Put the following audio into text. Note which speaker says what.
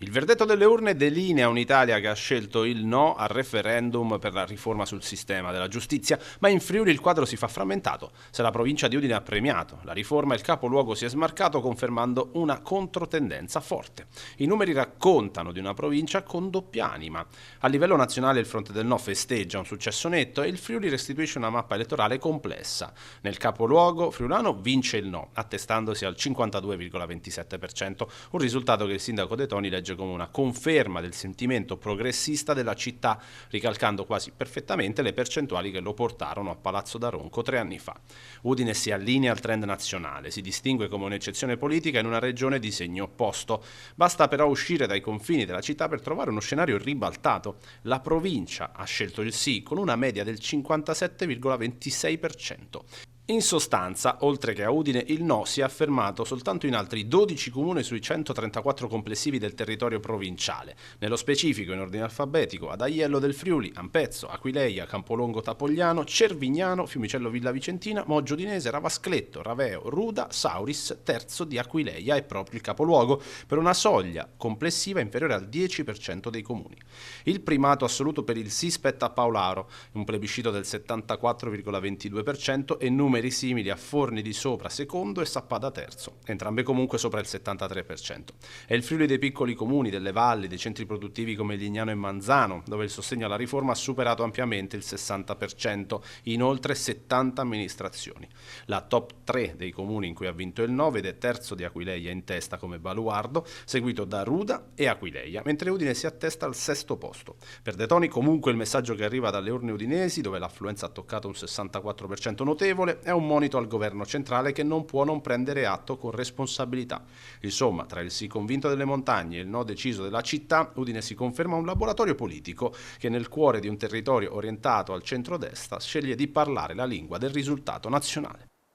Speaker 1: Il verdetto delle urne delinea un'Italia che ha scelto il no al referendum per la riforma sul sistema della giustizia, ma in Friuli il quadro si fa frammentato. Se la provincia di Udine ha premiato la riforma, il capoluogo si è smarcato confermando una controtendenza forte. I numeri raccontano di una provincia con doppia anima. A livello nazionale il fronte del no festeggia un successo netto e il Friuli restituisce una mappa elettorale complessa. Nel capoluogo friulano vince il no, attestandosi al 52,27%, un risultato che il sindaco De Toni legge come una conferma del sentimento progressista della città, ricalcando quasi perfettamente le percentuali che lo portarono a Palazzo d'Aronco 3 anni fa. Udine si allinea al trend nazionale, si distingue come un'eccezione politica in una regione di segno opposto. Basta però uscire dai confini della città per trovare uno scenario ribaltato. La provincia ha scelto il sì con una media del 57,26%. In sostanza, oltre che a Udine, il no si è affermato soltanto in altri 12 comuni sui 134 complessivi del territorio provinciale. Nello specifico, in ordine alfabetico, ad Aiello del Friuli, Ampezzo, Aquileia, Campolongo Tapogliano, Cervignano, Fiumicello Villa Vicentina, Moggio Dinese, Ravascletto, Raveo, Ruda, Sauris, Terzo di Aquileia e proprio il capoluogo, per una soglia complessiva inferiore al 10% dei comuni. Il primato assoluto per il sì spetta a Paolaro, un plebiscito del 74,22% e numeri simili a Forni di Sopra secondo e Sappada terzo, entrambe comunque sopra il 73%. È il Friuli dei piccoli comuni, delle valli, dei centri produttivi come Lignano e Manzano, dove il sostegno alla riforma ha superato ampiamente il 60% in oltre 70 amministrazioni. La top 3 dei comuni in cui ha vinto il no vede Terzo di Aquileia in testa come baluardo, seguito da Ruda e Aquileia, mentre Udine si attesta al sesto posto. Per De Toni comunque il messaggio che arriva dalle urne udinesi, dove l'affluenza ha toccato un 64% notevole, è un monito al governo centrale che non può non prendere atto con responsabilità. Insomma, tra il sì convinto delle montagne e il no deciso della città, Udine si conferma un laboratorio politico che nel cuore di un territorio orientato al centro-destra sceglie di parlare la lingua del risultato nazionale.